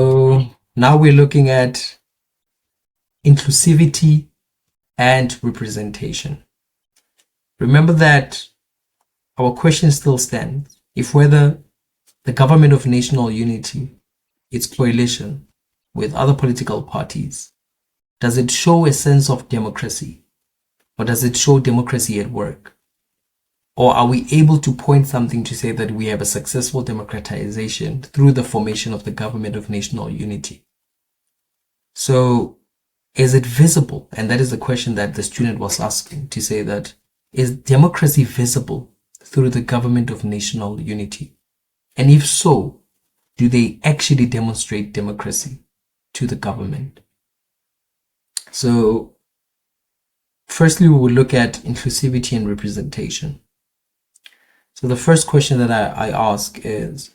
So now we're looking at inclusivity and representation. Remember that our question still stands. If whether the government of national unity, its coalition with other political parties, does it show a sense of democracy? Or does it show democracy at work? Or are we able to point something to say that we have a successful democratization through the formation of the government of national unity? So is it visible? And that is the question that the student was asking, to say that, is democracy visible through the government of national unity? And if so, do they actually demonstrate democracy to the government? So firstly, we will look at inclusivity and representation. So the first question that I ask is,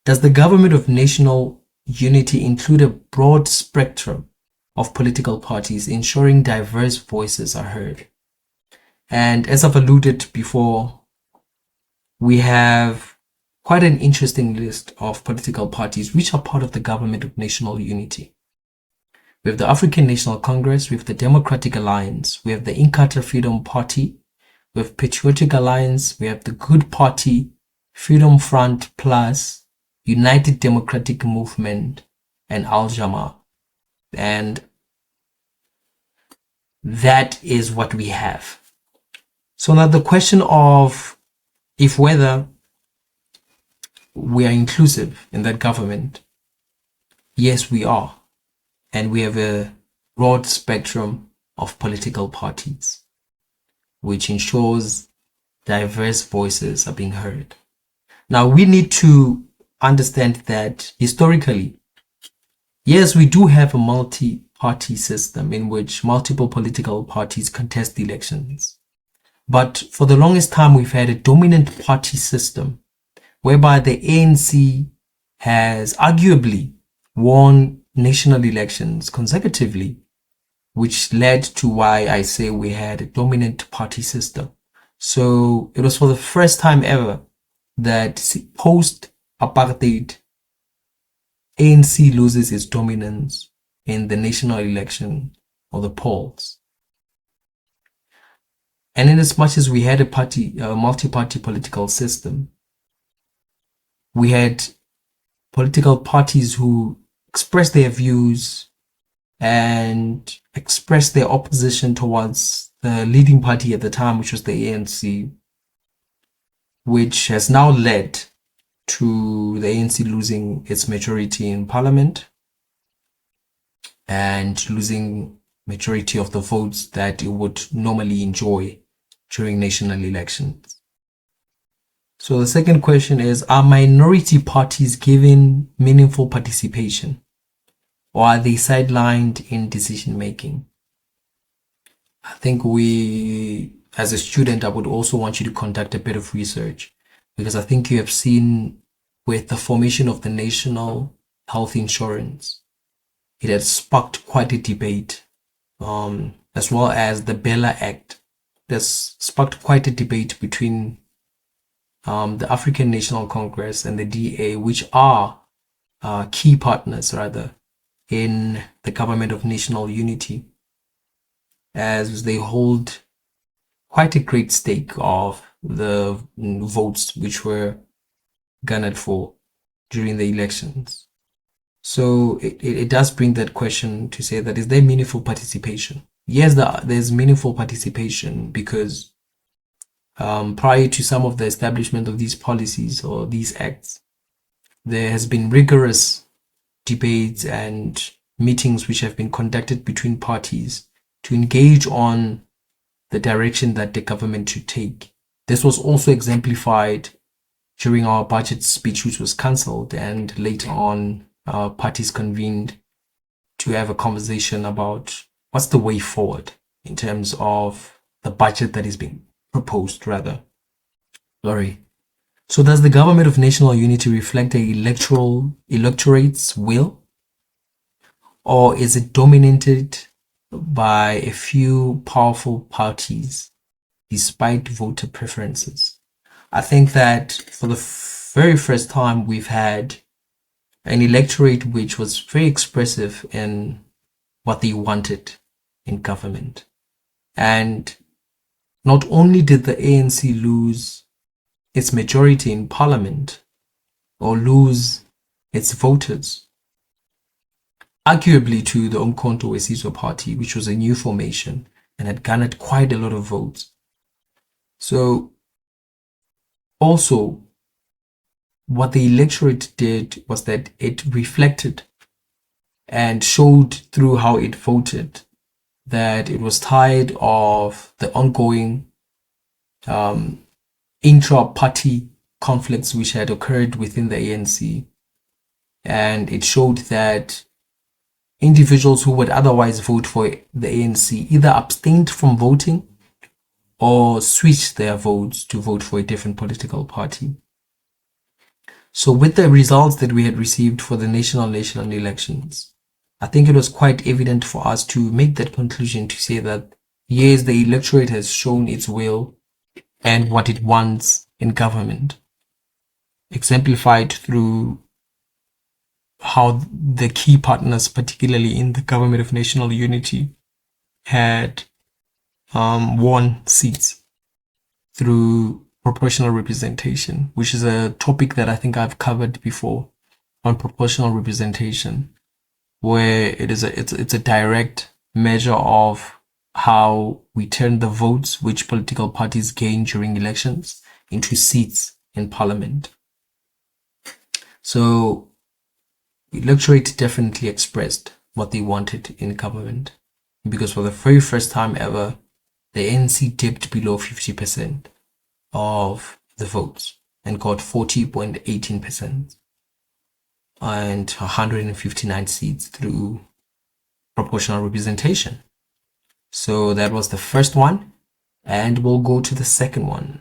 does the government of national unity include a broad spectrum of political parties, ensuring diverse voices are heard? And as I've alluded before, we have quite an interesting list of political parties which are part of the government of national unity. We have the African National Congress, we have the Democratic Alliance, we have the Inkatha Freedom Party, we have Patriotic Alliance, we have the Good Party, Freedom Front Plus, United Democratic Movement, and Al-Jama. And that is what we have. So now the question of if whether we are inclusive in that government, yes, we are. And we have a broad spectrum of political parties, which ensures diverse voices are being heard. Now, we need to understand that historically, yes, we do have a multi-party system in which multiple political parties contest elections. But for the longest time, we've had a dominant party system whereby the ANC has arguably won national elections consecutively, which led to why I say we had a dominant party system. So it was for the first time ever that post-apartheid, ANC loses its dominance in the national election or the polls. And in as much as we had a multi-party political system, we had political parties who expressed their views and expressed their opposition towards the leading party at the time, which was the ANC, which has now led to the ANC losing its majority in parliament and losing majority of the votes that it would normally enjoy during national elections. So the second question is, are minority parties given meaningful participation, or are they sidelined in decision making? I think as a student, I would also want you to conduct a bit of research, because I think you have seen with the formation of the National Health Insurance, it has sparked quite a debate, as well as the Bella Act. There's sparked quite a debate between the African National Congress and the DA, which are key partners rather in the government of national unity, as they hold quite a great stake of the votes which were garnered for during the elections. So it does bring that question to say that, is there meaningful participation? Yes, there's meaningful participation, because prior to some of the establishment of these policies or these acts, there has been rigorous debates and meetings which have been conducted between parties to engage on the direction that the government should take. This was also exemplified during our budget speech, which was cancelled, and later on parties convened to have a conversation about what's the way forward in terms of the budget that is being proposed, rather. Sorry. So does the government of national unity reflect the electorate's will? Or is it dominated by a few powerful parties despite voter preferences? I think that for the very first time, we've had an electorate which was very expressive in what they wanted in government. And not only did the ANC lose its majority in parliament or lose its voters, arguably to the Umkhonto we Sizwe party, which was a new formation and had garnered quite a lot of votes. So also, what the electorate did was that it reflected and showed through how it voted that it was tired of the ongoing intra-party conflicts which had occurred within the ANC. And it showed that individuals who would otherwise vote for the ANC either abstained from voting or switched their votes to vote for a different political party. So with the results that we had received for the national elections, I think it was quite evident for us to make that conclusion to say that yes, the electorate has shown its will and what it wants in government, exemplified through how the key partners, particularly in the government of national unity, had won seats through proportional representation, which is a topic that I think I've covered before on proportional representation, where it's a direct measure of how we turn the votes which political parties gain during elections into seats in parliament. So the electorate definitely expressed what they wanted in government, because for the very first time ever, the ANC dipped below 50% of the votes and got 40.18% and 159 seats through proportional representation. So that was the first one, and we'll go to the second one.